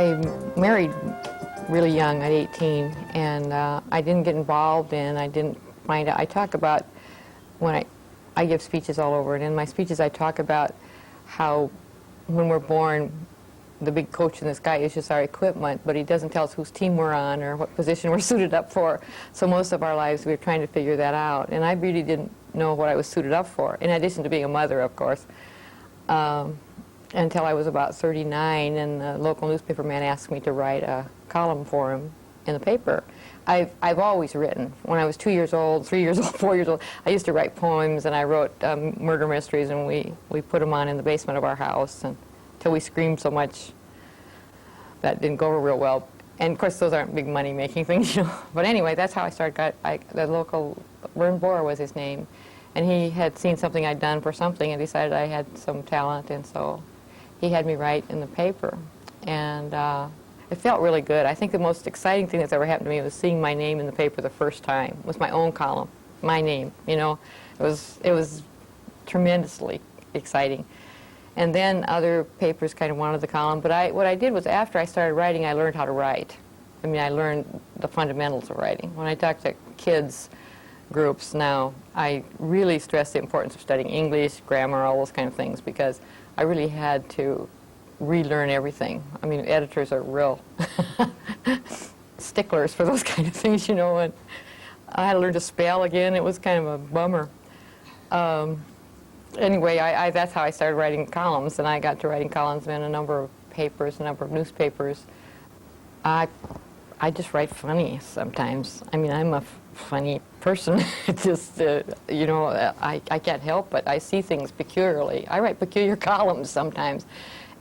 I married really young at 18, and I didn't get involved, and I didn't find out. I talk about when I give speeches all over, and in my speeches I talk about how when we're born, the big coach in the sky is just our equipment, but he doesn't tell us whose team we're on or what position we're suited up for. So most of our lives we're trying to figure that out, and I really didn't know what I was suited up for, in addition to being a mother, of course, until I was about 39, and the local newspaper man asked me to write a column for him in the paper. I've always written. When I was 2 years old, 3 years old, 4 years old, I used to write poems, and I wrote murder mysteries, and we put them on in the basement of our house until we screamed so much that didn't go over real well. And of course, those aren't big money-making things, you know. But anyway, that's how I started. The local, Vern Bohr was his name, and he had seen something I'd done for something and decided I had some talent, and so he had me write in the paper. And it felt really good. I think the most exciting thing that's ever happened to me was seeing my name in the paper the first time. It was my own column, my name, you know. It was tremendously exciting. And then other papers kind of wanted the column. But what I did was, after I started writing, I learned how to write. I mean, I learned the fundamentals of writing. When I talk to kids groups now, I really stress the importance of studying English, grammar, all those kind of things, because I really had to relearn everything. I mean, editors are real sticklers for those kind of things, you know, and I had to learn to spell again. It was kind of a bummer. Anyway, that's how I started writing columns, and I got to writing columns in a number of papers, a number of newspapers. I just write funny sometimes. I mean, I'm a funny person. It's just, you know, I can't help it. I see things peculiarly. I write peculiar columns sometimes,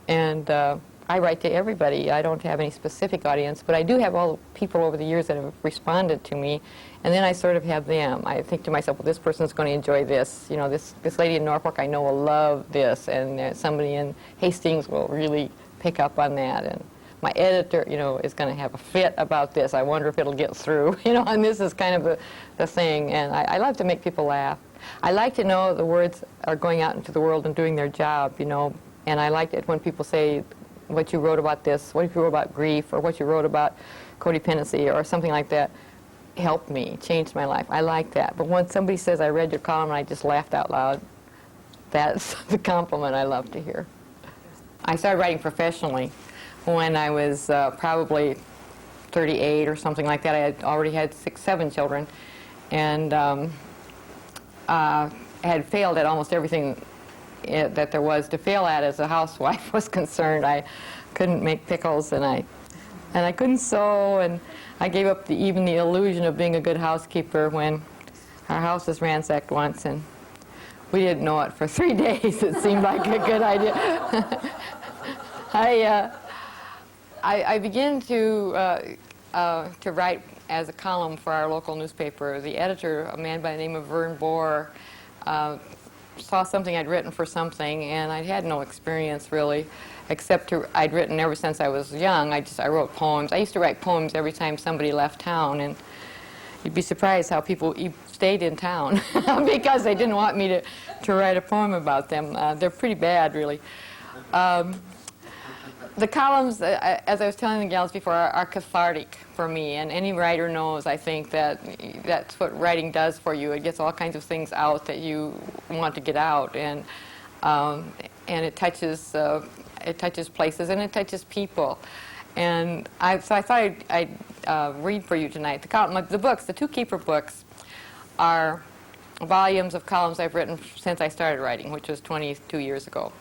and I write to everybody. I don't have any specific audience, but I do have all the people over the years that have responded to me, and then I sort of have them. I think to myself, well, this person's going to enjoy this. You know, this lady in Norfolk I know will love this, and somebody in Hastings will really pick up on that, and my editor, you know, is going to have a fit about this. I wonder if it'll get through, you know, and this is kind of the thing, and I love to make people laugh. I like to know the words are going out into the world and doing their job, you know, and I like it when people say, what you wrote about this, what you wrote about grief, or what you wrote about codependency, or something like that, helped me, changed my life. I like that. But when somebody says, I read your column and I just laughed out loud, that's the compliment I love to hear. I started writing professionally when I was probably 38 or something like that. I had already had 7 children, and had failed at almost everything that there was to fail at as a housewife was concerned. I couldn't make pickles, and I couldn't sew, and I gave up even the illusion of being a good housekeeper when our house was ransacked once, and we didn't know it for 3 days. It seemed like a good idea. I began to write as a column for our local newspaper. The editor, a man by the name of Vern Bohr, saw something I'd written for something, and I had no experience really, except I'd written ever since I was young. I wrote poems. I used to write poems every time somebody left town, and you'd be surprised how people stayed in town because they didn't want me to write a poem about them. They're pretty bad, really. The columns, as I was telling the gals before, are cathartic for me, and any writer knows, I think, that that's what writing does for you. It gets all kinds of things out that you want to get out, and it touches places, and it touches people. And so I thought I'd read for you tonight. The books, the 2 keeper books, are volumes of columns I've written since I started writing, which was 22 years ago.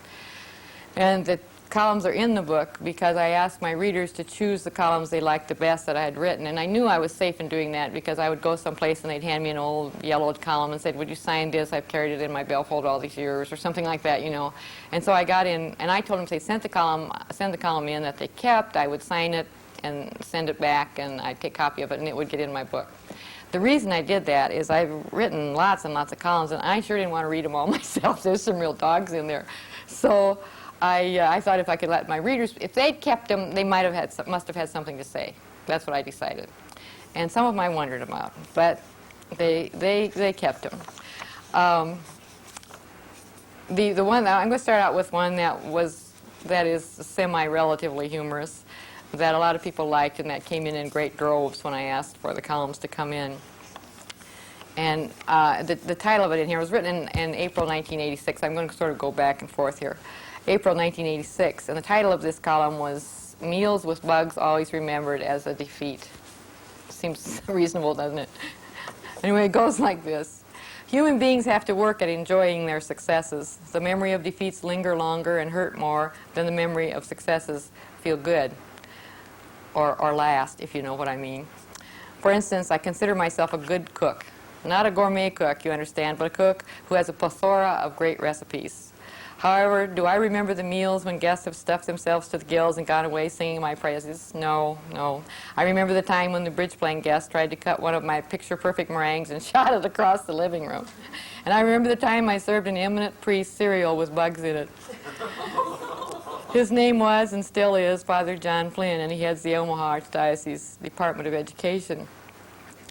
And the columns are in the book because I asked my readers to choose the columns they liked the best that I had written, and I knew I was safe in doing that because I would go someplace and they'd hand me an old yellowed column and said, would you sign this? I've carried it in my bellfold all these years, or something like that, you know. And so I got in, and I told them, send the column in that they kept. I would sign it and send it back, and I'd take a copy of it, and it would get in my book. The reason I did that is I've written lots and lots of columns, and I sure didn't want to read them all myself. There's some real dogs in there. So I thought if I could let my readers, if they'd kept them, they must have had something to say. That's what I decided. And some of them I wondered about, but they kept them. The one I'm going to start out with one that is semi-relatively humorous. that a lot of people liked, and that came in great droves when I asked for the columns to come in. And the title of it in here was written in April 1986. I'm going to sort of go back and forth here. April 1986, and the title of this column was Meals with Bugs Always Remembered as a Defeat. Seems reasonable, doesn't it? Anyway, it goes like this. Human beings have to work at enjoying their successes. The memory of defeats linger longer and hurt more than the memory of successes feel good, or last, if you know what I mean. For instance, I consider myself a good cook. Not a gourmet cook, you understand, but a cook who has a plethora of great recipes. However, do I remember the meals when guests have stuffed themselves to the gills and gone away singing my praises? No, no. I remember the time when the bridge-playing guest tried to cut one of my picture-perfect meringues and shot it across the living room. And I remember the time I served an eminent priest cereal with bugs in it. His name was, and still is, Father John Flynn, and he heads the Omaha Archdiocese Department of Education.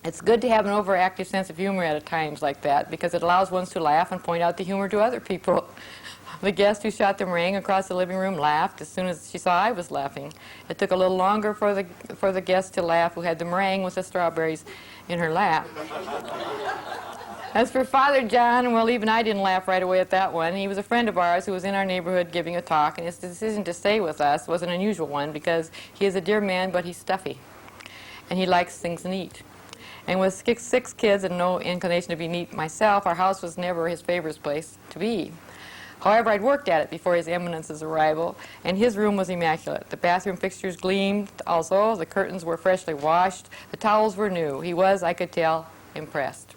It's good to have an overactive sense of humor at times like that, because it allows one to laugh and point out the humor to other people. The guest who shot the meringue across the living room laughed as soon as she saw I was laughing. It took a little longer for the guest to laugh who had the meringue with the strawberries in her lap. As for Father John, well, even I didn't laugh right away at that one. He was a friend of ours who was in our neighborhood giving a talk, and his decision to stay with us was an unusual one because he is a dear man, but he's stuffy, and he likes things neat. And with six kids and no inclination to be neat myself, our house was never his favorite place to be. However, I'd worked at it before His Eminence's arrival, and his room was immaculate. The bathroom fixtures gleamed also, the curtains were freshly washed, the towels were new. He was, I could tell, impressed.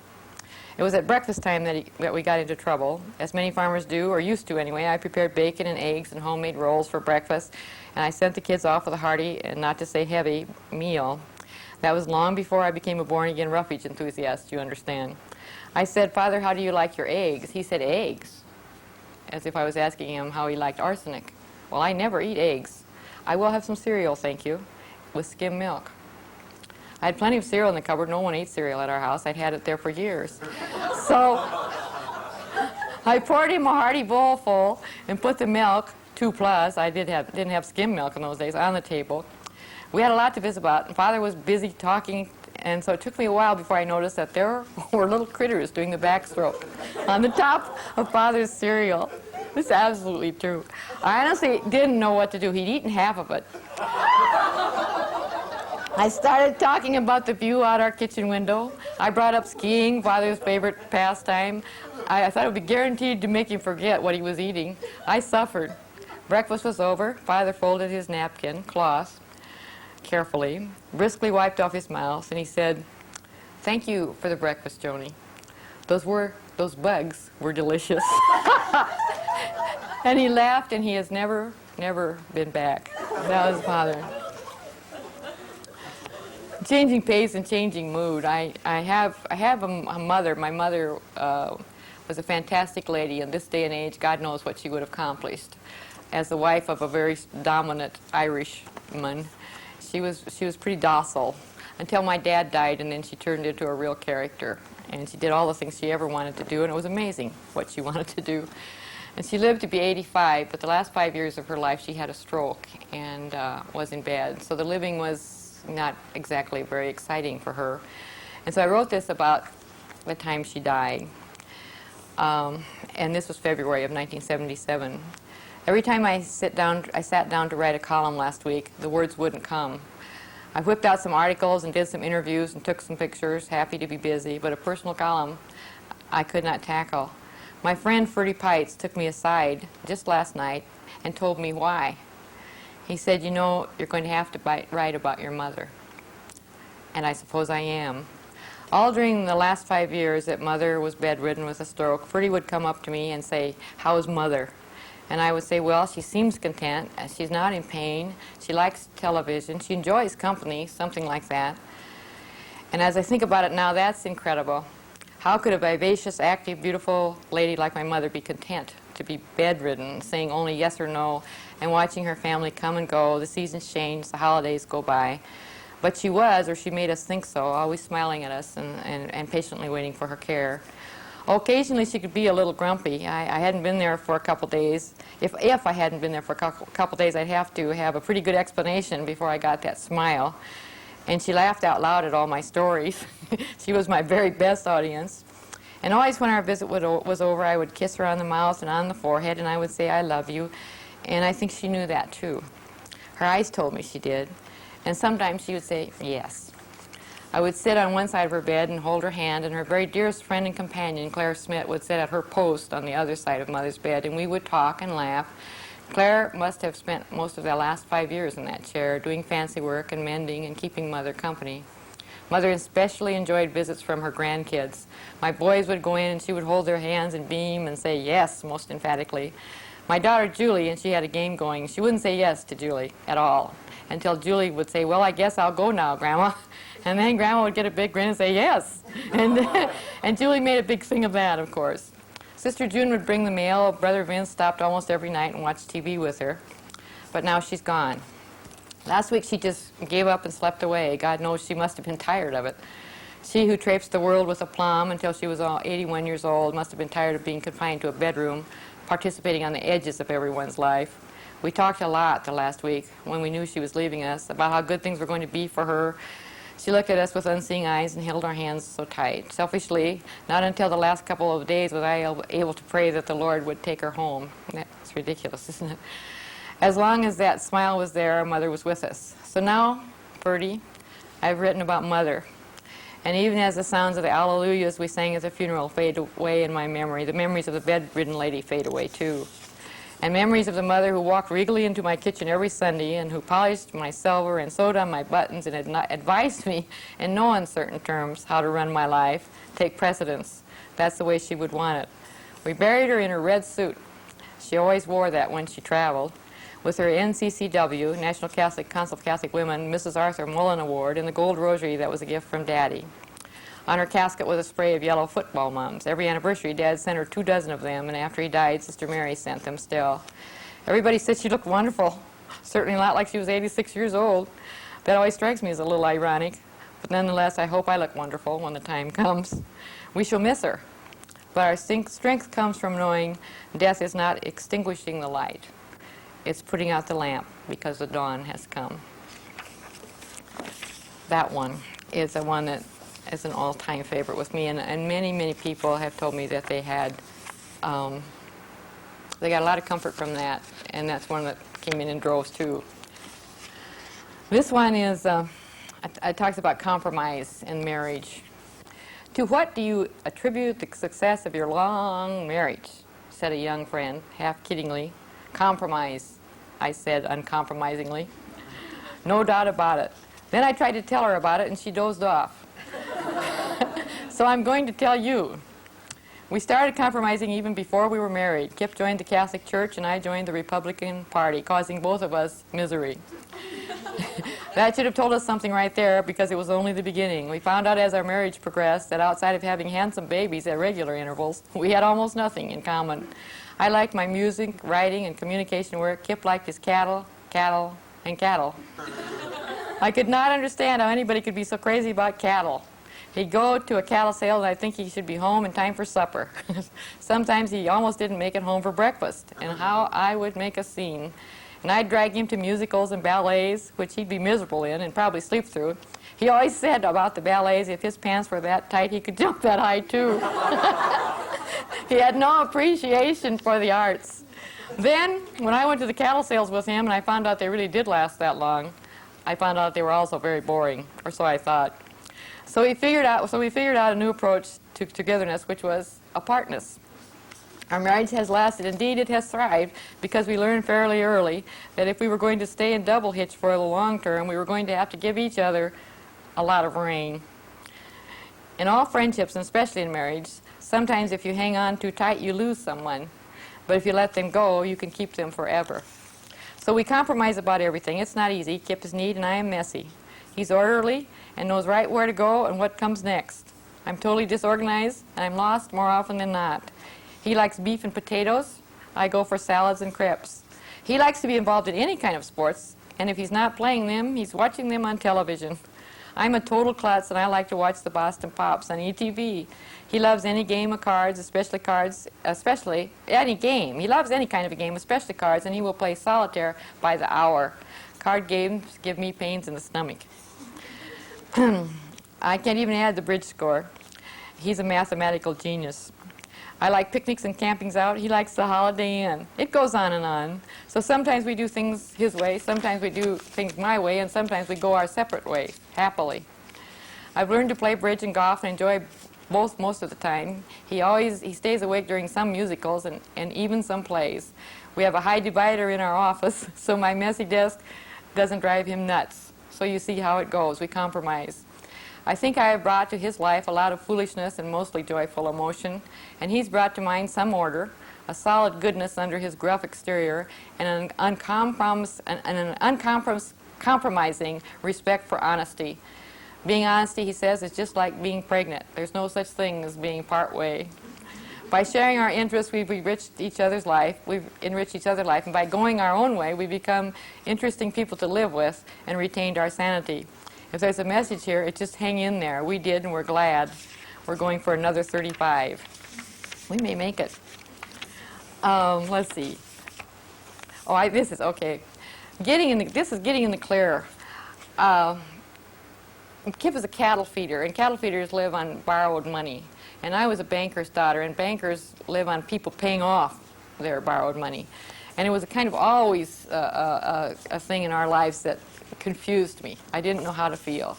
It was at breakfast time that we got into trouble. As many farmers do, or used to anyway, I prepared bacon and eggs and homemade rolls for breakfast, and I sent the kids off with a hearty, and not to say heavy, meal. That was long before I became a born-again roughage enthusiast, you understand. I said, "Father, how do you like your eggs?" He said, "Eggs?" As if I was asking him how he liked arsenic. Well, I never eat eggs. I will have some cereal, thank you, with skim milk. I had plenty of cereal in the cupboard. No one ate cereal at our house. I'd had it there for years. So I poured him a hearty bowl full and put the milk, 2+, I didn't have skim milk in those days, on the table. We had a lot to visit about, and Father was busy talking, and so it took me a while before I noticed that there were little critters doing the backstroke on the top of Father's cereal. It's absolutely true. I honestly didn't know what to do. He'd eaten half of it. I started talking about the view out our kitchen window. I brought up skiing, Father's favorite pastime. I thought it would be guaranteed to make him forget what he was eating. I suffered. Breakfast was over. Father folded his napkin, cloth, carefully, briskly wiped off his mouth, and he said, "Thank you for the breakfast, Joni. Those bugs were delicious." And he laughed, and he has never been back. That was Father. Changing pace and changing mood. I have a mother. My mother was a fantastic lady. In this day and age, God knows what she would have accomplished. As the wife of a very dominant Irishman, she was pretty docile until my dad died, and then she turned into a real character. And she did all the things she ever wanted to do, and it was amazing what she wanted to do. And she lived to be 85, but the last 5 years of her life she had a stroke and was in bed. So the living was not exactly very exciting for her. And so I wrote this about the time she died. And this was February of 1977. Every time I sat down to write a column last week, the words wouldn't come. I whipped out some articles and did some interviews and took some pictures, happy to be busy, but a personal column I could not tackle. My friend Ferdy Pites took me aside just last night and told me why. He said, "You know, you're going to have to write about your mother." And I suppose I am. All during the last 5 years that Mother was bedridden with a stroke, Ferdy would come up to me and say, "How's Mother?" And I would say, "Well, she seems content. She's not in pain. She likes television. She enjoys company," something like that. And as I think about it now, that's incredible. How could a vivacious, active, beautiful lady like my mother be content to be bedridden, saying only yes or no, and watching her family come and go, the seasons change, the holidays go by? But she was, or she made us think so, always smiling at us and patiently waiting for her care. Occasionally she could be a little grumpy. I hadn't been there for a couple days. If I hadn't been there for a couple days, I'd have to have a pretty good explanation before I got that smile. And she laughed out loud at all my stories. She was my very best audience. And always when our visit was over, I would kiss her on the mouth and on the forehead, and I would say, "I love you." And I think she knew that, too. Her eyes told me she did. And sometimes she would say, "Yes." I would sit on one side of her bed and hold her hand, and her very dearest friend and companion, Claire Smith, would sit at her post on the other side of Mother's bed, and we would talk and laugh. Claire must have spent most of the last 5 years in that chair, doing fancy work and mending and keeping Mother company. Mother especially enjoyed visits from her grandkids. My boys would go in, and she would hold their hands and beam and say yes most emphatically. My daughter Julie, and she had a game going, she wouldn't say yes to Julie at all until Julie would say, "Well, I guess I'll go now, Grandma." And then Grandma would get a big grin and say yes. And Julie made a big thing of that, of course. Sister June would bring the mail. Brother Vince stopped almost every night and watched TV with her. But now she's gone. Last week she just gave up and slept away. God knows she must have been tired of it. She who traipsed the world with aplomb until she was 81 years old must have been tired of being confined to a bedroom, participating on the edges of everyone's life. We talked a lot the last week when we knew she was leaving us about how good things were going to be for her. She looked at us with unseeing eyes and held our hands so tight. Selfishly, not until the last couple of days was I able to pray that the Lord would take her home. That's ridiculous, isn't it? As long as that smile was there, our Mother was with us. So now, Bertie, I've written about Mother. And even as the sounds of the Alleluias we sang at the funeral fade away in my memory, the memories of the bedridden lady fade away too. And memories of the mother who walked regally into my kitchen every Sunday and who polished my silver and sewed on my buttons and advised me in no uncertain terms how to run my life, take precedence. That's the way she would want it. We buried her in her red suit. She always wore that when she traveled, with her NCCW, National Council of Catholic Women, Mrs. Arthur Mullen Award, and the gold rosary that was a gift from Daddy. On her casket was a spray of yellow football mums. Every anniversary, Dad sent her 2 dozen of them, and after he died, Sister Mary sent them still. Everybody said she looked wonderful, certainly not like she was 86 years old. That always strikes me as a little ironic, but nonetheless, I hope I look wonderful when the time comes. We shall miss her, but our strength comes from knowing death is not extinguishing the light. It's putting out the lamp because the dawn has come. That one is the one that is an all-time favorite with me, and many, many people have told me that they got a lot of comfort from that, and that's one that came in droves too. This one is, it talks about compromise in marriage. To what do you attribute the success of your long marriage? Said a young friend, half kiddingly. Compromise, I said uncompromisingly. No doubt about it. Then I tried to tell her about it, and she dozed off. So I'm going to tell you. We started compromising even before we were married. Kip joined the Catholic Church, and I joined the Republican Party, causing both of us misery. That should have told us something right there, because it was only the beginning. We found out as our marriage progressed that outside of having handsome babies at regular intervals, we had almost nothing in common. I liked my music, writing, and communication work. Kip liked his cattle, and cattle. I could not understand how anybody could be so crazy about cattle. He'd go to a cattle sale, and I'd think he should be home in time for supper. Sometimes he almost didn't make it home for breakfast, and how I would make a scene. And I'd drag him to musicals and ballets, which he'd be miserable in and probably sleep through. He always said about the ballets, if his pants were that tight, he could jump that high, too. He had no appreciation for the arts. Then, when I went to the cattle sales with him, and I found out they really did last that long, I found out they were also very boring, or so I thought. So we figured out a new approach to togetherness, which was apartness. Our marriage has lasted. Indeed, it has thrived, because we learned fairly early that if we were going to stay in double hitch for the long term, we were going to have to give each other a lot of rain. In all friendships, and especially in marriage, sometimes if you hang on too tight, you lose someone. But if you let them go, you can keep them forever. So we compromise about everything. It's not easy. Kip is neat, and I am messy. He's orderly and knows right where to go and what comes next. I'm totally disorganized, and I'm lost more often than not. He likes beef and potatoes. I go for salads and crepes. He likes to be involved in any kind of sports, and if he's not playing them, he's watching them on television. I'm a total klutz, and I like to watch the Boston Pops on ETV. He loves any game of cards, especially any game. He loves any kind of a game, especially cards, and he will play solitaire by the hour. Card games give me pains in the stomach. I can't even add the bridge score. He's a mathematical genius. I like picnics and campings out. He likes the Holiday Inn. It goes on and on. So sometimes we do things his way, sometimes we do things my way, and sometimes we go our separate way, happily. I've learned to play bridge and golf and enjoy both most of the time. He stays awake during some musicals and even some plays. We have a high divider in our office, so my messy desk doesn't drive him nuts. So you see how it goes. We compromise. I think I have brought to his life a lot of foolishness and mostly joyful emotion, and he's brought to mine some order, a solid goodness under his gruff exterior, and an uncompromising respect for honesty. Being honesty, he says, is just like being pregnant. There's no such thing as being part way. By sharing our interests, we've enriched each other's life, and by going our own way, we become interesting people to live with and retained our sanity. If there's a message here, it's just hang in there. We did, and we're glad. We're going for another 35. We may make it. Let's see. Oh, this is okay. This is getting in the clear. Kip is a cattle feeder, and cattle feeders live on borrowed money. And I was a banker's daughter, and bankers live on people paying off their borrowed money. And it was a kind of always a thing in our lives that confused me. I didn't know how to feel.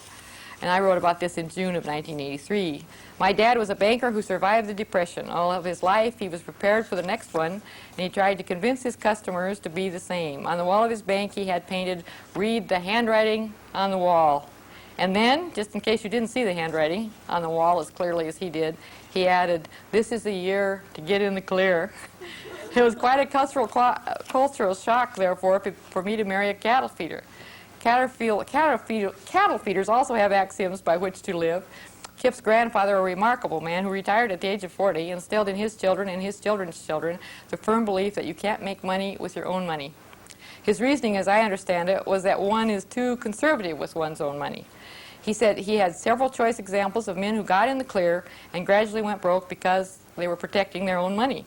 And I wrote about this in June of 1983. My dad was a banker who survived the Depression. All of his life, he was prepared for the next one, and he tried to convince his customers to be the same. On the wall of his bank, he had painted, "Read the handwriting on the wall." And then, just in case you didn't see the handwriting on the wall as clearly as he did, he added, "This is the year to get in the clear." It was quite a cultural shock, therefore, for me to marry a cattle feeder. Cattle feeders also have axioms by which to live. Kip's grandfather, a remarkable man who retired at the age of 40, instilled in his children and his children's children the firm belief that you can't make money with your own money. His reasoning, as I understand it, was that one is too conservative with one's own money. He said he had several choice examples of men who got in the clear and gradually went broke because they were protecting their own money.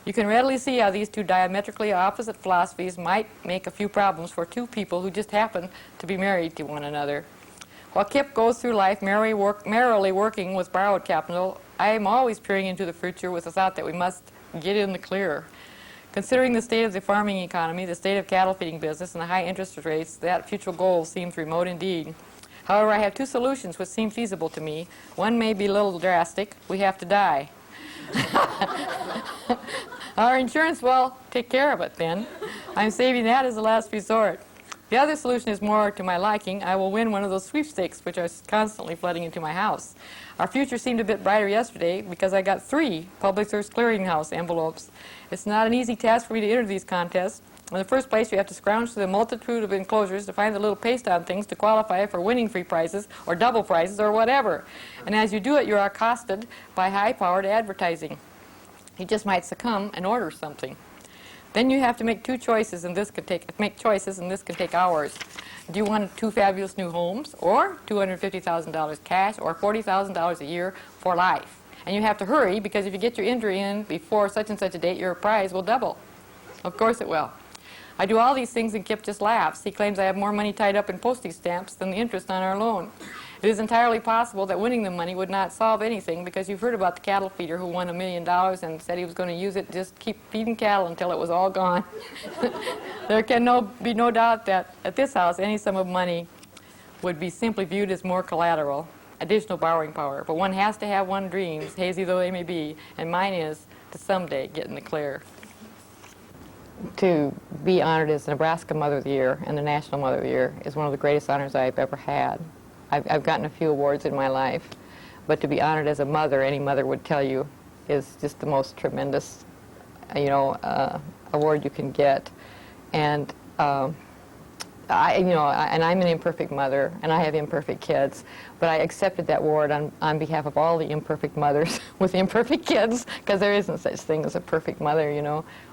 You can readily see how these two diametrically opposite philosophies might make a few problems for two people who just happen to be married to one another. While Kip goes through life merrily working with borrowed capital, I am always peering into the future with the thought that we must get in the clear. Considering the state of the farming economy, the state of cattle feeding business, and the high interest rates, that future goal seems remote indeed. However, I have two solutions which seem feasible to me. One may be a little drastic. We have to die. Our insurance will take care of it then. I'm saving that as a last resort. The other solution is more to my liking. I will win one of those sweepstakes which are constantly flooding into my house. Our future seemed a bit brighter yesterday because I got 3 Public Service Clearinghouse envelopes. It's not an easy task for me to enter these contests. In the first place, you have to scrounge through the multitude of enclosures to find the little paste-on things to qualify for winning free prizes or double prizes or whatever. And as you do it, you're accosted by high-powered advertising. You just might succumb and order something. Then you have to make choices, and this can take hours. Do you want 2 fabulous new homes, or $250,000 cash, or $40,000 a year for life? And you have to hurry, because if you get your entry in before such and such a date, your prize will double. Of course it will. I do all these things, and Kip just laughs. He claims I have more money tied up in postage stamps than the interest on our loan. It is entirely possible that winning the money would not solve anything, because you've heard about the cattle feeder who won $1 million and said he was going to use it to just keep feeding cattle until it was all gone. There can be no doubt that at this house any sum of money would be simply viewed as more collateral, additional borrowing power. But one has to have one's dreams, hazy though they may be, and mine is to someday get in the clear. To be honored as the Nebraska Mother of the Year and the National Mother of the Year is one of the greatest honors I've ever had. I've gotten a few awards in my life, but to be honored as a mother, any mother would tell you, is just the most tremendous, award you can get. And and I'm an imperfect mother, and I have imperfect kids, but I accepted that award on behalf of all the imperfect mothers with imperfect kids, because there isn't such thing as a perfect mother,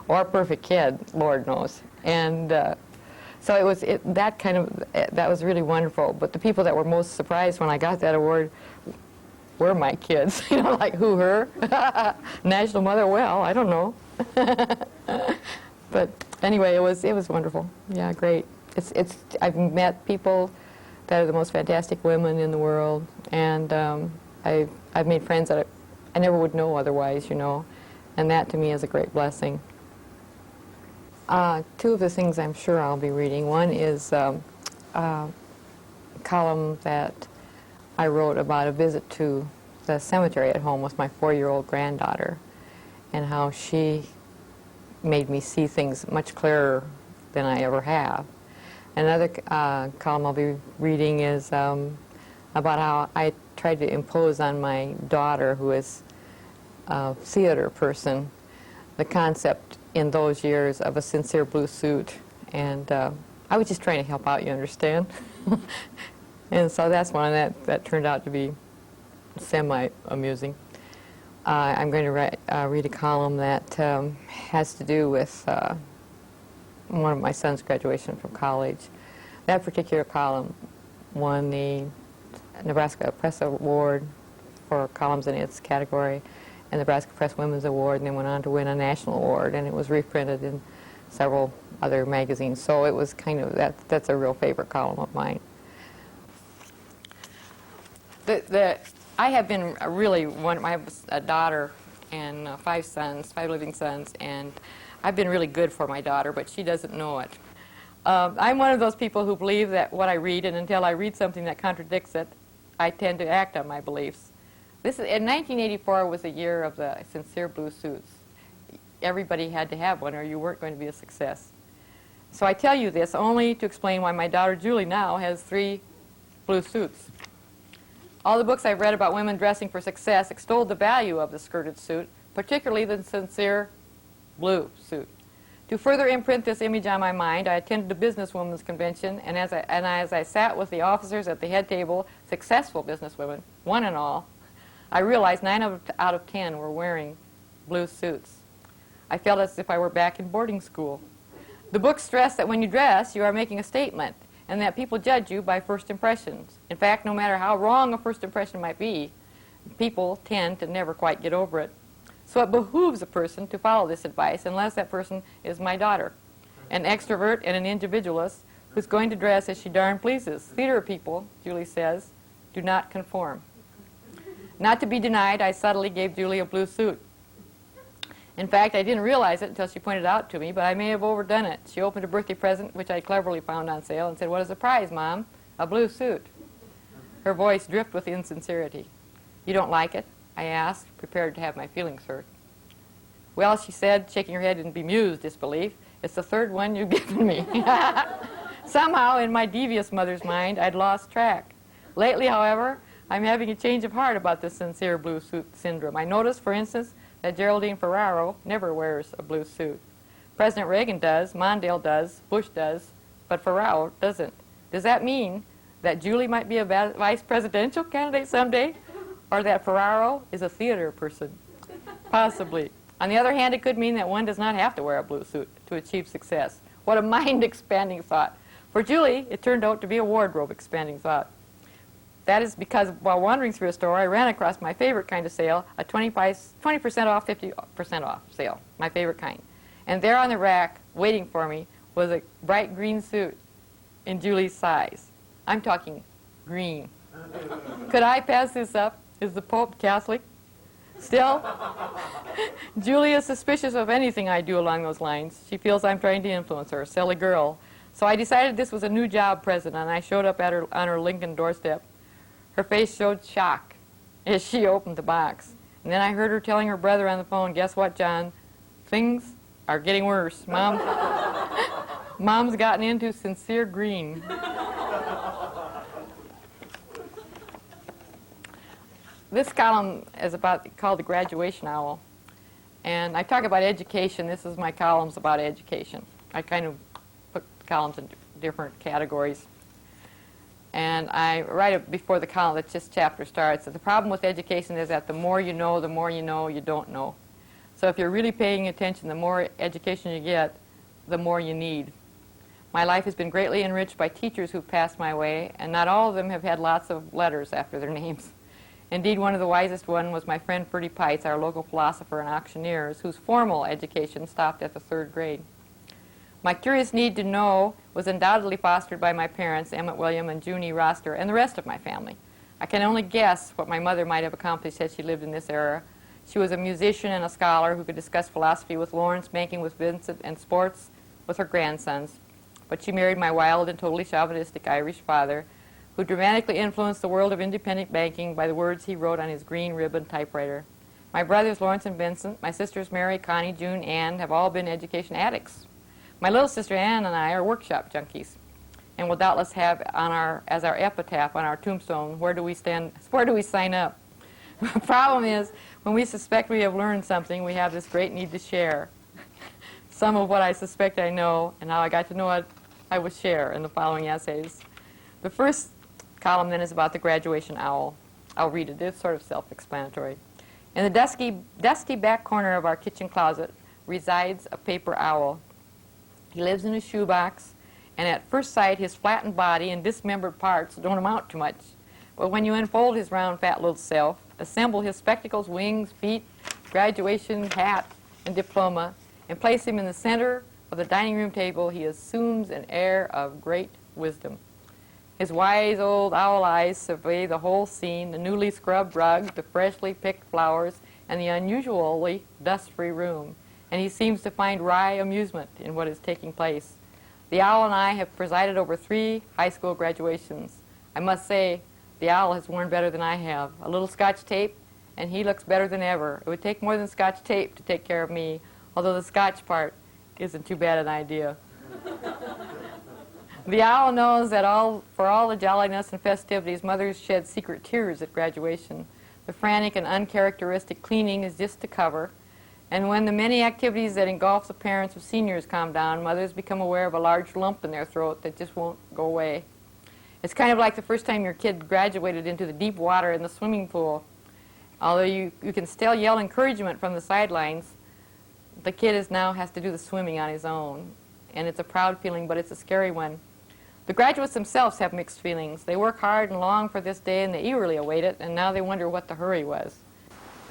or a perfect kid, Lord knows. And So that was really wonderful. But the people that were most surprised when I got that award were my kids. You know, like, who, her? National Mother? Well, I don't know. But anyway, it was wonderful. Yeah, great. I've met people that are the most fantastic women in the world, and I've made friends that I never would know otherwise, you know, and that to me is a great blessing. Two of the things I'm sure I'll be reading. One is a column that I wrote about a visit to the cemetery at home with my 4-year-old granddaughter, and how she made me see things much clearer than I ever have. Another column I'll be reading is about how I tried to impose on my daughter, who is a theater person, the concept in those years of a sincere blue suit. And I was just trying to help out, you understand? And so that's one that turned out to be semi-amusing. I'm going to read a column that has to do with one of my son's graduation from college. That particular column won the Nebraska Press Award for columns in its category, and the Nebraska Press Women's Award, and then went on to win a national award, and it was reprinted in several other magazines. So it was kind of, that's a real favorite column of mine. I have been really I have a daughter and 5 living sons, and I've been really good for my daughter, but she doesn't know it. I'm one of those people who believe that what I read, and until I read something that contradicts it, I tend to act on my beliefs. In 1984 was the year of the sincere blue suits. Everybody had to have one or you weren't going to be a success. So I tell you this only to explain why my daughter Julie now has 3 blue suits. All the books I've read about women dressing for success extolled the value of the skirted suit, particularly the sincere blue suit. To further imprint this image on my mind, I attended a businesswomen's convention, and as I sat with the officers at the head table, successful businesswomen, one and all, I realized 9 out of 10 were wearing blue suits. I felt as if I were back in boarding school. The book stressed that when you dress, you are making a statement, and that people judge you by first impressions. In fact, no matter how wrong a first impression might be, people tend to never quite get over it. So it behooves a person to follow this advice, unless that person is my daughter, an extrovert and an individualist who's going to dress as she darn pleases. Theater people, Julie says, do not conform. Not to be denied, I subtly gave Julie a blue suit. In fact, I didn't realize it until she pointed it out to me, but I may have overdone it. She opened a birthday present, which I cleverly found on sale, and said, "What a surprise, Mom, a blue suit." Her voice dripped with insincerity. "You don't like it?" I asked, prepared to have my feelings hurt. "Well," she said, shaking her head in bemused disbelief, "it's the 3rd one you've given me." Somehow, in my devious mother's mind, I'd lost track. Lately, however, I'm having a change of heart about this sincere blue suit syndrome. I noticed, for instance, that Geraldine Ferraro never wears a blue suit. President Reagan does, Mondale does, Bush does, but Ferraro doesn't. Does that mean that Julie might be a vice presidential candidate someday? Or that Ferraro is a theater person? Possibly. On the other hand, it could mean that one does not have to wear a blue suit to achieve success. What a mind-expanding thought. For Julie, it turned out to be a wardrobe-expanding thought. That is because while wandering through a store, I ran across my favorite kind of sale, a 20% off, 50% off sale, my favorite kind. And there on the rack, waiting for me, was a bright green suit in Julie's size. I'm talking green. Could I pass this up? Is the Pope Catholic? Still, Julie is suspicious of anything I do along those lines. She feels I'm trying to influence her, silly girl. So I decided this was a new job present, and I showed up on her Lincoln doorstep. Her face showed shock as she opened the box. And then I heard her telling her brother on the phone, "Guess what, John? Things are getting worse. Mom's gotten into sincere green." This column is called The Graduation Owl. And I talk about education. This is my columns about education. I kind of put columns in different categories. And I write it before the column that this chapter starts. That the problem with education is that the more you know you don't know. So if you're really paying attention, the more education you get, the more you need. My life has been greatly enriched by teachers who've passed my way, and not all of them have had lots of letters after their names. Indeed, one of the wisest one was my friend Ferdy Pites, our local philosopher and auctioneer, whose formal education stopped at the 3rd grade. My curious need to know was undoubtedly fostered by my parents, Emmett William and Joan Rossiter, and the rest of my family. I can only guess what my mother might have accomplished had she lived in this era. She was a musician and a scholar who could discuss philosophy with Lawrence, banking with Vincent, and sports with her grandsons. But she married my wild and totally chauvinistic Irish father, who dramatically influenced the world of independent banking by the words he wrote on his green ribbon typewriter. My brothers, Lawrence and Vincent, my sisters, Mary, Connie, June, Ann, have all been education addicts. My little sister Ann and I are workshop junkies, and will doubtless have as our epitaph on our tombstone, where do we sign up? The problem is, when we suspect we have learned something, we have this great need to share. Some of what I suspect I know, and how I got to know it, I will share in the following essays. The first column then is about the graduation owl. I'll read it. It's sort of self-explanatory. In the dusty back corner of our kitchen closet resides a paper owl. He lives in a shoebox, and at first sight his flattened body and dismembered parts don't amount to much. But when you unfold his round, fat little self, assemble his spectacles, wings, feet, graduation hat, and diploma, and place him in the center of the dining room table, he assumes an air of great wisdom. His wise old owl eyes survey the whole scene, the newly scrubbed rug, the freshly picked flowers, and the unusually dust-free room, and he seems to find wry amusement in what is taking place. The owl and I have presided over 3 high school graduations. I must say, the owl has worn better than I have. A little Scotch tape, and he looks better than ever. It would take more than Scotch tape to take care of me, although the Scotch part isn't too bad an idea. The owl knows that for all the jolliness and festivities, mothers shed secret tears at graduation. The frantic and uncharacteristic cleaning is just to cover. And when the many activities that engulf the parents of seniors calm down, mothers become aware of a large lump in their throat that just won't go away. It's kind of like the first time your kid graduated into the deep water in the swimming pool. Although you can still yell encouragement from the sidelines, the kid now has to do the swimming on his own. And it's a proud feeling, but it's a scary one. The graduates themselves have mixed feelings. They work hard and long for this day, and they eagerly await it, and now they wonder what the hurry was.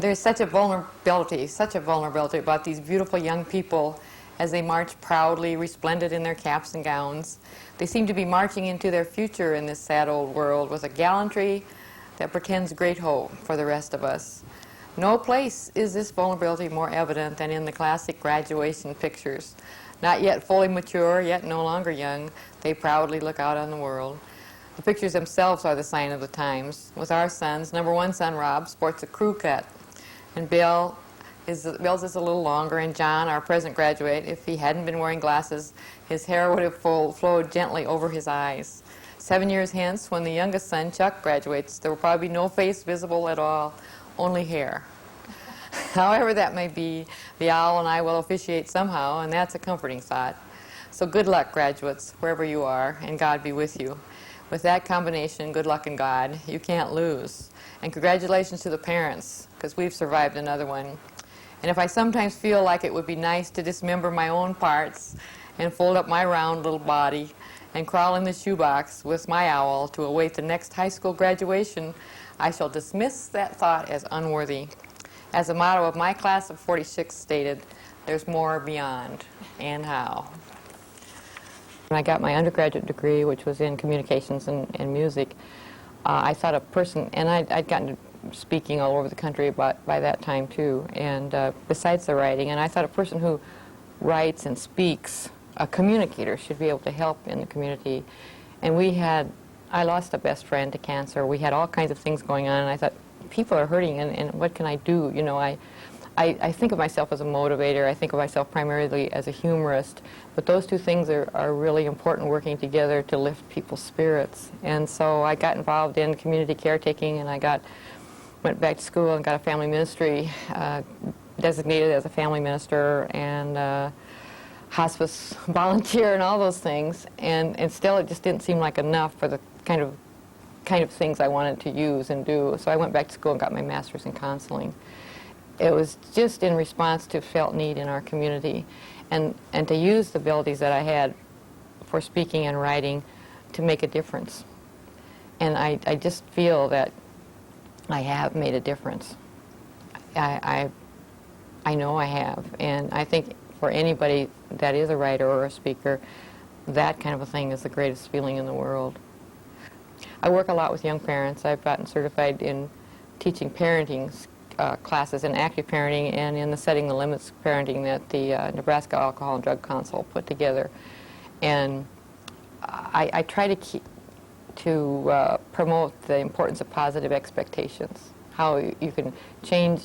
There's such a vulnerability about these beautiful young people as they march proudly, resplendent in their caps and gowns. They seem to be marching into their future in this sad old world with a gallantry that portends great hope for the rest of us. No place is this vulnerability more evident than in the classic graduation pictures. Not yet fully mature, yet no longer young, they proudly look out on the world. The pictures themselves are the sign of the times. With our sons, number 1 son, Rob, sports a crew cut, and Bill's is a little longer, and John, our present graduate, if he hadn't been wearing glasses, his hair would have flowed gently over his eyes. 7 years hence, when the youngest son, Chuck, graduates, there will probably be no face visible at all, only hair. However that may be, the owl and I will officiate somehow, and that's a comforting thought. So good luck, graduates, wherever you are, and God be with you. With that combination, good luck and God, you can't lose. And congratulations to the parents, because we've survived another one. And if I sometimes feel like it would be nice to dismember my own parts and fold up my round little body and crawl in the shoebox with my owl to await the next high school graduation, I shall dismiss that thought as unworthy. As the motto of my class of 46 stated, there's more beyond, and how. When I got my undergraduate degree, which was in communications and music, I thought a person, and I'd gotten to speaking all over the country by that time too, and besides the writing, and I thought a person who writes and speaks, a communicator, should be able to help in the community. And I lost a best friend to cancer. We had all kinds of things going on, and I thought, people are hurting, and what can I do? You know, I think of myself as a motivator. I think of myself primarily as a humorist, but those two things are really important, working together to lift people's spirits. And so I got involved in community caretaking, and went back to school and got a family ministry, designated as a family minister, and hospice volunteer and all those things. And still it just didn't seem like enough for the kind of things I wanted to use and do. So I went back to school and got my master's in counseling. It was just in response to felt need in our community, and to use the abilities that I had for speaking and writing to make a difference. And I just feel that I have made a difference. I know I have. And I think for anybody that is a writer or a speaker, that kind of a thing is the greatest feeling in the world. I work a lot with young parents. I've gotten certified in teaching parenting classes in active parenting and in the Setting the Limits parenting that the Nebraska Alcohol and Drug Council put together. And I try to promote the importance of positive expectations, how you can change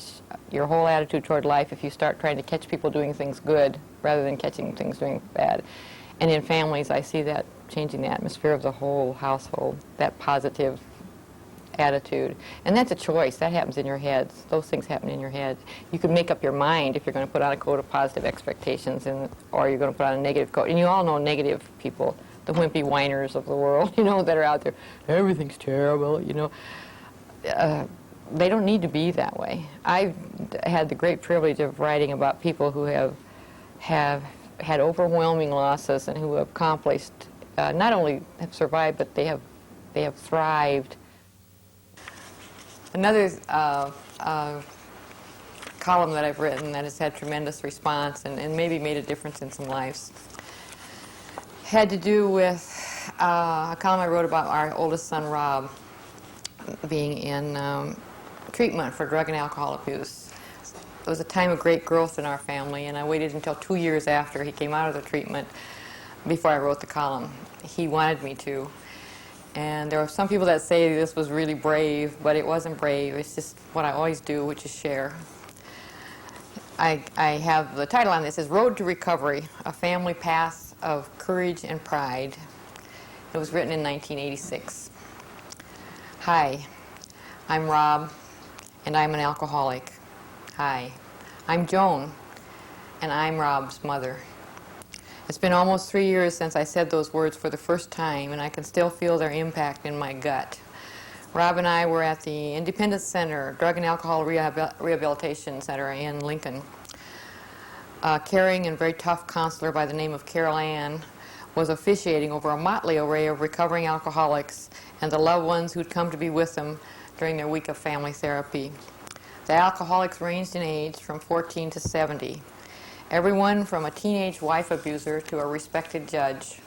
your whole attitude toward life if you start trying to catch people doing things good rather than catching things doing bad. And in families, I see that changing the atmosphere of the whole household, that positive attitude. And that's a choice. That happens in your heads. Those things happen in your head. You can make up your mind if you're going to put on a coat of positive expectations or you're going to put on a negative coat. And you all know negative people, the wimpy whiners of the world, you know, that are out there. Everything's terrible, you know. They don't need to be that way. I've had the great privilege of writing about people who have had overwhelming losses and who have accomplished, not only have survived, but they have thrived. Another column that I've written that has had tremendous response and maybe made a difference in some lives had to do with a column I wrote about our oldest son, Rob, being in treatment for drug and alcohol abuse. It was a time of great growth in our family, and I waited until 2 years after he came out of the treatment before I wrote the column. He wanted me to. And there are some people that say this was really brave, but it wasn't brave. It's just what I always do, which is share. I have the title on this is Road to Recovery, A Family Path of Courage and Pride. It was written in 1986. Hi, I'm Rob, and I'm an alcoholic. Hi, I'm Joan, and I'm Rob's mother. It's been almost 3 years since I said those words for the first time, and I can still feel their impact in my gut. Rob and I were at the Independence Center, Drug and Alcohol Rehabilitation Center in Lincoln. A caring and very tough counselor by the name of Carol Ann was officiating over a motley array of recovering alcoholics and the loved ones who'd come to be with them during their week of family therapy. The alcoholics ranged in age from 14 to 70. Everyone from a teenage wife abuser to a respected judge.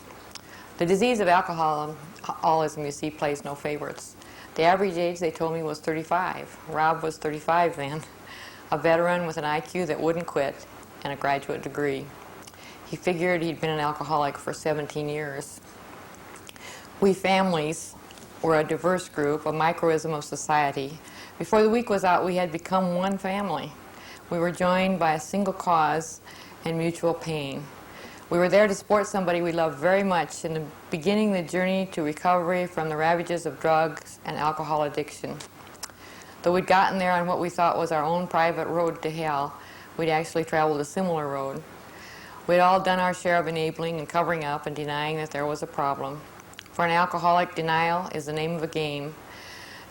The disease of alcoholism, you see, plays no favorites. The average age, they told me, was 35. Rob was 35 then, a veteran with an IQ that wouldn't quit and a graduate degree. He figured he'd been an alcoholic for 17 years. We families were a diverse group, a microism of society. Before the week was out, we had become one family. We were joined by a single cause and mutual pain. We were there to support somebody we loved very much in the beginning the journey to recovery from the ravages of drugs and alcohol addiction. Though we'd gotten there on what we thought was our own private road to hell, we'd actually traveled a similar road. We'd all done our share of enabling and covering up and denying that there was a problem. For an alcoholic, denial is the name of a game.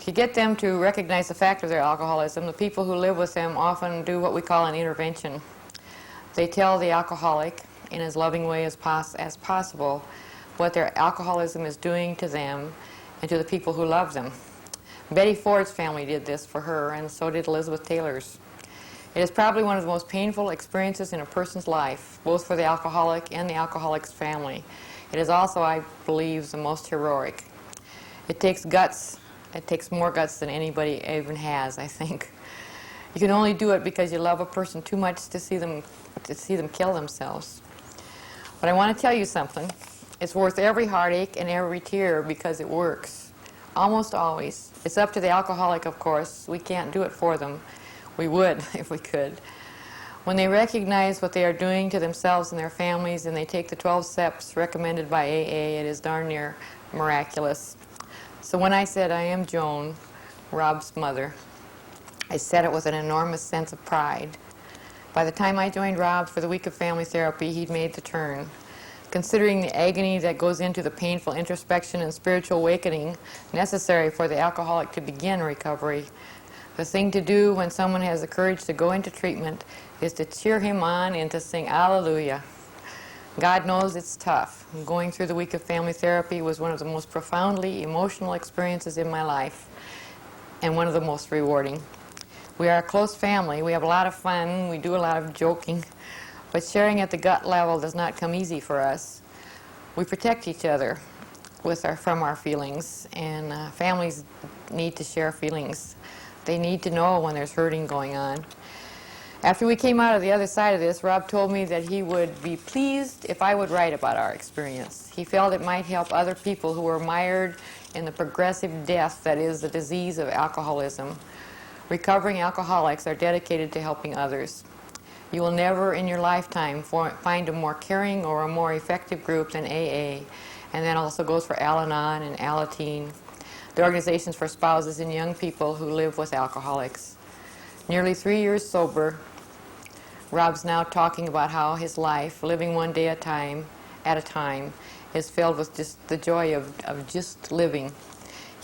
To get them to recognize the fact of their alcoholism, the people who live with them often do what we call an intervention. They tell the alcoholic, in as loving way as possible, what their alcoholism is doing to them and to the people who love them. Betty Ford's family did this for her, and so did Elizabeth Taylor's. It is probably one of the most painful experiences in a person's life, both for the alcoholic and the alcoholic's family. It is also, I believe, the most heroic. It takes guts. It takes more guts than anybody even has, I think. You can only do it because you love a person too much to see them kill themselves. But I want to tell you something. It's worth every heartache and every tear because it works. Almost always. It's up to the alcoholic, of course. We can't do it for them. We would if we could. When they recognize what they are doing to themselves and their families and they take the 12 steps recommended by AA, it is darn near miraculous. So when I said I am Joan, Rob's mother, I said it with an enormous sense of pride. By the time I joined Rob for the week of family therapy, he'd made the turn. Considering the agony that goes into the painful introspection and spiritual awakening necessary for the alcoholic to begin recovery, the thing to do when someone has the courage to go into treatment is to cheer him on and to sing Alleluia. God knows it's tough. Going through the week of family therapy was one of the most profoundly emotional experiences in my life, and one of the most rewarding. We are a close family. We have a lot of fun. We do a lot of joking. But sharing at the gut level does not come easy for us. We protect each other from our feelings, and families need to share feelings. They need to know when there's hurting going on. After we came out of the other side of this, Rob told me that he would be pleased if I would write about our experience. He felt it might help other people who were mired in the progressive death that is the disease of alcoholism. Recovering alcoholics are dedicated to helping others. You will never in your lifetime find a more caring or a more effective group than AA, and that also goes for Al-Anon and Alateen, the organizations for spouses and young people who live with alcoholics. Nearly 3 years sober, Rob's now talking about how his life, living one day at a time, is filled with just the joy of just living.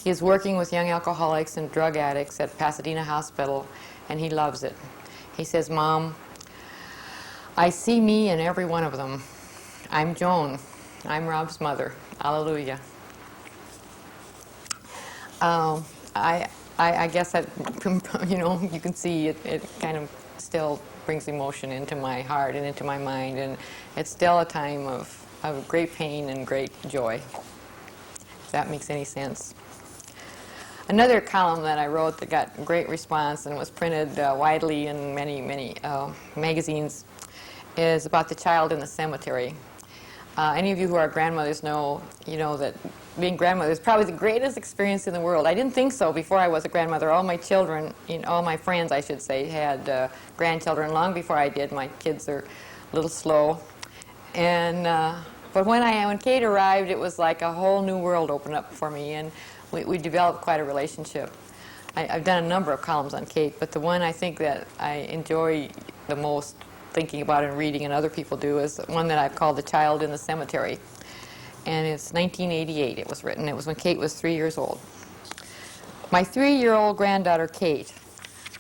He is working with young alcoholics and drug addicts at Pasadena Hospital, and he loves it. He says, "Mom, I see me in every one of them. I'm Joan. I'm Rob's mother. Hallelujah." I guess that, you can see it kind of still brings emotion into my heart and into my mind, and it's still a time of great pain and great joy, if that makes any sense. Another column that I wrote that got great response and was printed widely in many magazines is about the child in the cemetery. Any of you who are grandmothers know that being grandmother is probably the greatest experience in the world. I didn't think so before I was a grandmother. All my children, all my friends, I should say, had grandchildren long before I did. My kids are a little slow. And but when Kate arrived, it was like a whole new world opened up for me, and we developed quite a relationship. I've done a number of columns on Kate, but the one I think that I enjoy the most thinking about and reading, and other people do, is one that I've called The Child in the Cemetery. And it's 1988 it was written. It was when Kate was 3 years old. My 3-year-old granddaughter, Kate,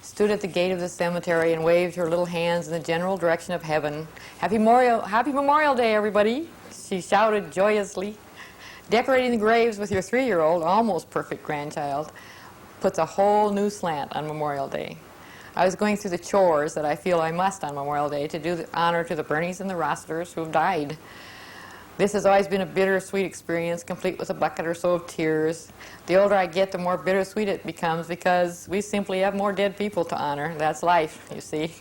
stood at the gate of the cemetery and waved her little hands in the general direction of heaven. Happy Memorial Day, everybody, she shouted joyously. Decorating the graves with your 3-year-old, almost perfect grandchild, puts a whole new slant on Memorial Day. I was going through the chores that I feel I must on Memorial Day to do the honor to the Burneys and the Rossiters who have died. This has always been a bittersweet experience, complete with a bucket or so of tears. The older I get, the more bittersweet it becomes, because we simply have more dead people to honor. That's life, you see.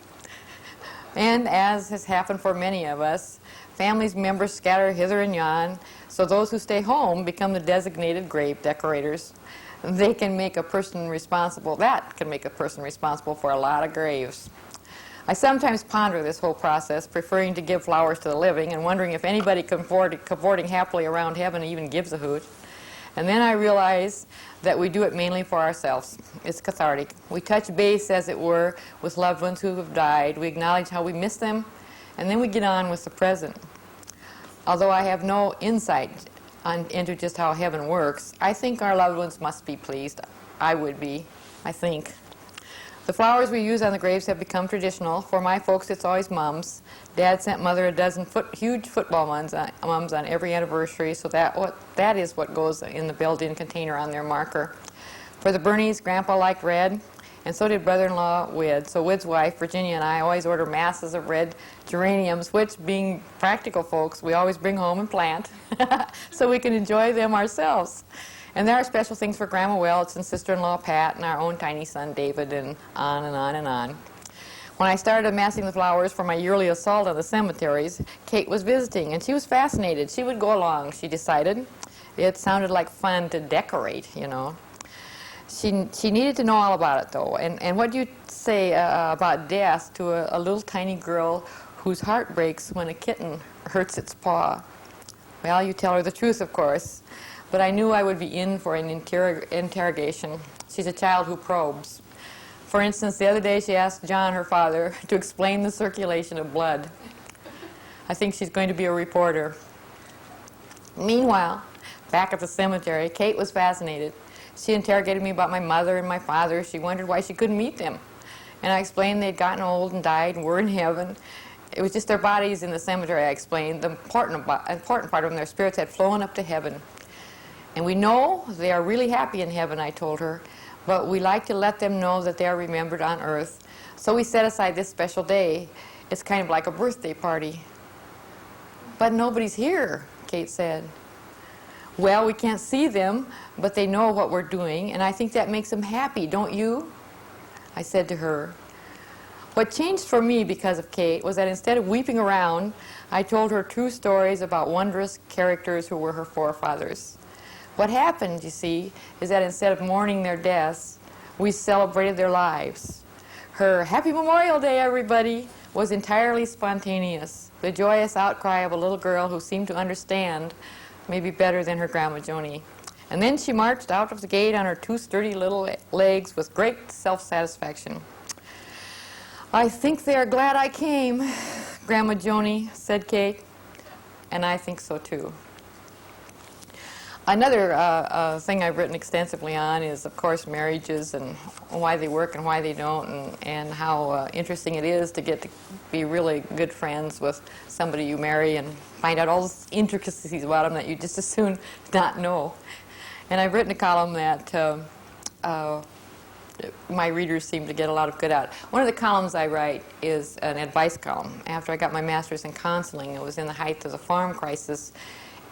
And as has happened for many of us, families members scatter hither and yon, so those who stay home become the designated grave decorators. That can make a person responsible for a lot of graves. I sometimes ponder this whole process, preferring to give flowers to the living and wondering if anybody cavorting happily around heaven even gives a hoot. And then I realize that we do it mainly for ourselves. It's cathartic. We touch base, as it were, with loved ones who have died. We acknowledge how we miss them, and then we get on with the present. Although I have no insight into just how heaven works, I think our loved ones must be pleased. I would be, I think. The flowers we use on the graves have become traditional. For my folks, it's always mums. Dad sent Mother a dozen huge football mums on every anniversary, so that is what goes in the built-in container on their marker. For the Burneys, Grandpa liked red, and so did brother-in-law Wid. So Wid's wife, Virginia, and I always order masses of red geraniums, which, being practical folks, we always bring home and plant so we can enjoy them ourselves. And there are special things for Grandma Welch and sister-in-law Pat and our own tiny son David, and on and on and on. When I started amassing the flowers for my yearly assault on the cemeteries, Kate was visiting, and she was fascinated. She would go along, she decided. It sounded like fun to decorate, She needed to know all about it, though. And what do you say about death to a little tiny girl whose heart breaks when a kitten hurts its paw? Well, you tell her the truth, of course. But I knew I would be in for an interrogation. She's a child who probes. For instance, the other day she asked John, her father, to explain the circulation of blood. I think she's going to be a reporter. Meanwhile, back at the cemetery, Kate was fascinated. She interrogated me about my mother and my father. She wondered why she couldn't meet them. And I explained they'd gotten old and died and were in heaven. It was just their bodies in the cemetery, I explained. The important part of them, their spirits had flown up to heaven. And we know they are really happy in heaven, I told her, but we like to let them know that they are remembered on earth. So we set aside this special day. It's kind of like a birthday party. But nobody's here, Kate said. Well, we can't see them, but they know what we're doing, and I think that makes them happy, don't you? I said to her. What changed for me because of Kate was that instead of weeping around, I told her true stories about wondrous characters who were her forefathers. What happened, you see, is that instead of mourning their deaths, we celebrated their lives. Her "Happy Memorial Day, everybody!" was entirely spontaneous, the joyous outcry of a little girl who seemed to understand maybe better than her Grandma Joni. And then she marched out of the gate on her two sturdy little legs with great self-satisfaction. I think they are glad I came, Grandma Joni, said Kate, and I think so too. Another thing I've written extensively on is, of course, marriages and why they work and why they don't, and how interesting it is to get to be really good friends with somebody you marry and find out all the intricacies about them that you just as soon not know. And I've written a column that my readers seem to get a lot of good out. One of the columns I write is an advice column. After I got my master's in counseling, it was in the height of the farm crisis,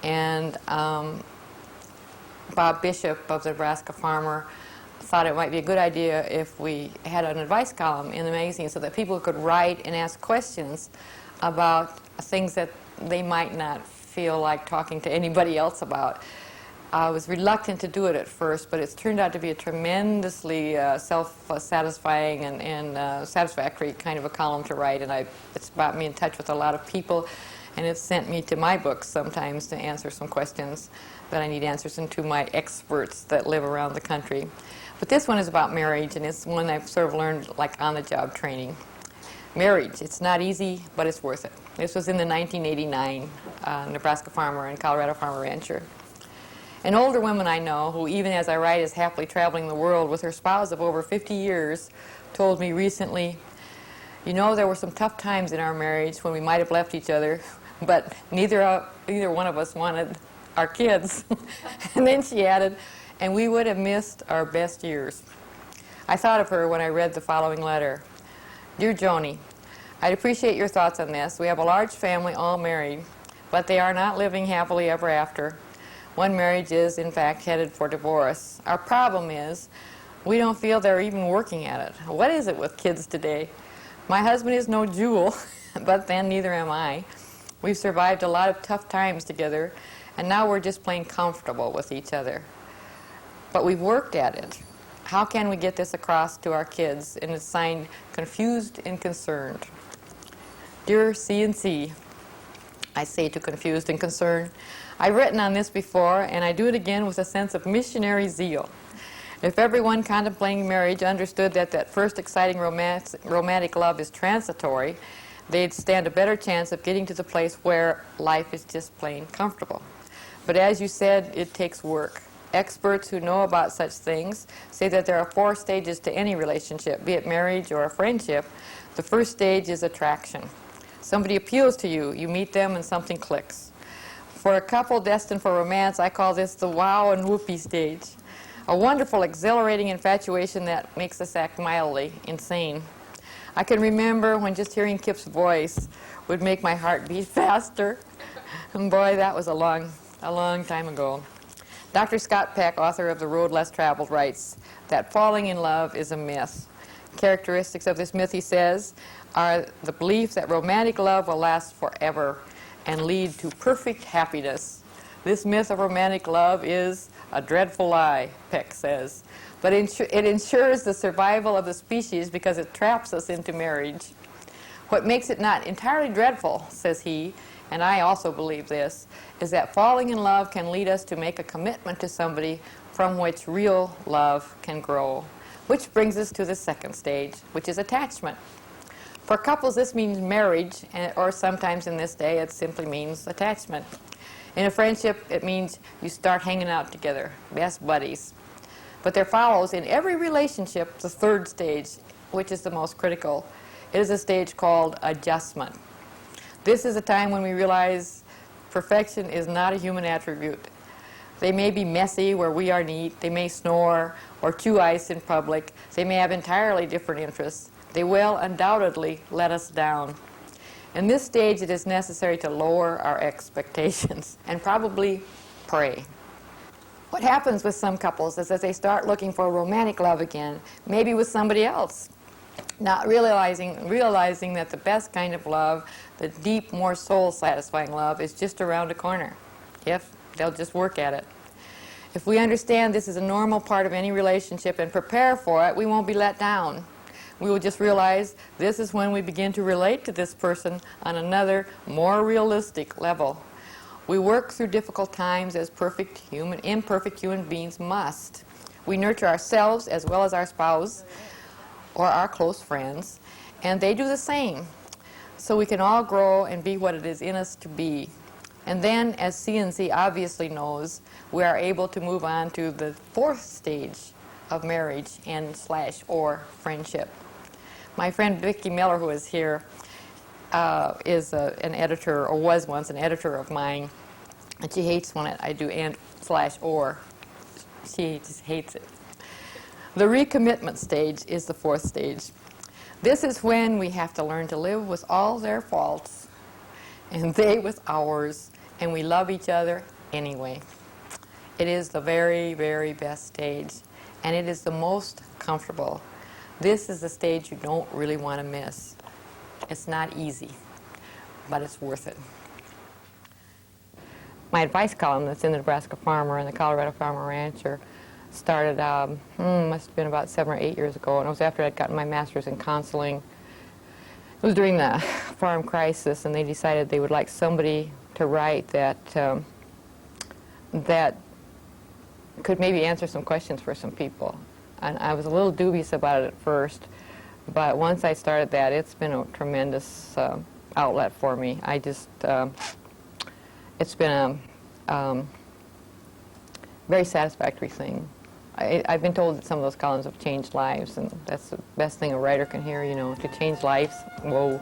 and Bob Bishop of the Nebraska Farmer thought it might be a good idea if we had an advice column in the magazine so that people could write and ask questions about things that they might not feel like talking to anybody else about. I was reluctant to do it at first, but it's turned out to be a tremendously self-satisfying and satisfactory kind of a column to write, and it's brought me in touch with a lot of people, and it's sent me to my books sometimes to answer some questions that I need answers and to my experts that live around the country. But this one is about marriage, and it's one I've sort of learned like on-the-job training. Marriage, it's not easy, but it's worth it. This was in the 1989 Nebraska farmer and Colorado farmer rancher. An older woman I know, who even as I write is happily traveling the world with her spouse of over 50 years, told me recently, "You know, there were some tough times in our marriage when we might have left each other, but neither one of us wanted our kids." And then she added, "And we would have missed our best years." I thought of her when I read the following letter. Dear Joni, I'd appreciate your thoughts on this. We have a large family, all married, but they are not living happily ever after. One marriage is, in fact, headed for divorce. Our problem is we don't feel they're even working at it. What is it with kids today? My husband is no jewel, but then neither am I. We've survived a lot of tough times together, and now we're just plain comfortable with each other. But we've worked at it. How can we get this across to our kids? And it's signed, Confused and Concerned. Dear C&C, I say to Confused and Concerned, I've written on this before, and I do it again with a sense of missionary zeal. If everyone contemplating marriage understood that first exciting romantic love is transitory, they'd stand a better chance of getting to the place where life is just plain comfortable. But as you said, it takes work. Experts who know about such things say that there are 4 stages to any relationship, be it marriage or a friendship. The first stage is attraction. Somebody appeals to you, you meet them, and something clicks. For a couple destined for romance, I call this the wow and whoopee stage. A wonderful, exhilarating infatuation that makes us act mildly insane. I can remember when just hearing Kip's voice would make my heart beat faster. And boy, that was a long time ago. Dr. Scott Peck, author of The Road Less Traveled, writes that falling in love is a myth. Characteristics of this myth, he says, are the belief that romantic love will last forever and lead to perfect happiness. This myth of romantic love is a dreadful lie, Peck says, but it ensures the survival of the species because it traps us into marriage. What makes it not entirely dreadful, says he, and I also believe this, is that falling in love can lead us to make a commitment to somebody from which real love can grow. Which brings us to the second stage, which is attachment. For couples, this means marriage, or sometimes in this day, it simply means attachment. In a friendship, it means you start hanging out together, best buddies. But there follows, in every relationship, the third stage, which is the most critical. It is a stage called adjustment. This is a time when we realize perfection is not a human attribute. They may be messy where we are neat. They may snore or chew ice in public. They may have entirely different interests. They will undoubtedly let us down. In this stage, it is necessary to lower our expectations and probably pray. What happens with some couples is that they start looking for romantic love again, maybe with somebody else, not realizing that the best kind of love, the deep, more soul-satisfying love, is just around the corner, if they'll just work at it. If we understand this is a normal part of any relationship and prepare for it, we won't be let down. We will just realize this is when we begin to relate to this person on another, more realistic level. We work through difficult times as imperfect human beings must. We nurture ourselves as well as our spouse or our close friends, and they do the same. So we can all grow and be what it is in us to be. And then, as C&C obviously knows, we are able to move on to the fourth stage of marriage and/or friendship. My friend Vicki Miller, who is here, is an editor, or was once an editor of mine, and she hates when I do and/or. She just hates it. The recommitment stage is the fourth stage. This is when we have to learn to live with all their faults and they with ours, and we love each other anyway. It is the very, very best stage, and it is the most comfortable. This is the stage you don't really want to miss. It's not easy, but it's worth it. My advice column that's in the Nebraska Farmer and the Colorado Farmer Rancher started, must have been about 7 or 8 years ago, and it was after I'd gotten my master's in counseling. It was during the farm crisis, and they decided they would like somebody to write that could maybe answer some questions for some people. And I was a little dubious about it at first, but once I started that, it's been a tremendous outlet for me. It's been a very satisfactory thing. I've been told that some of those columns have changed lives, and that's the best thing a writer can hear, to change lives. Whoa.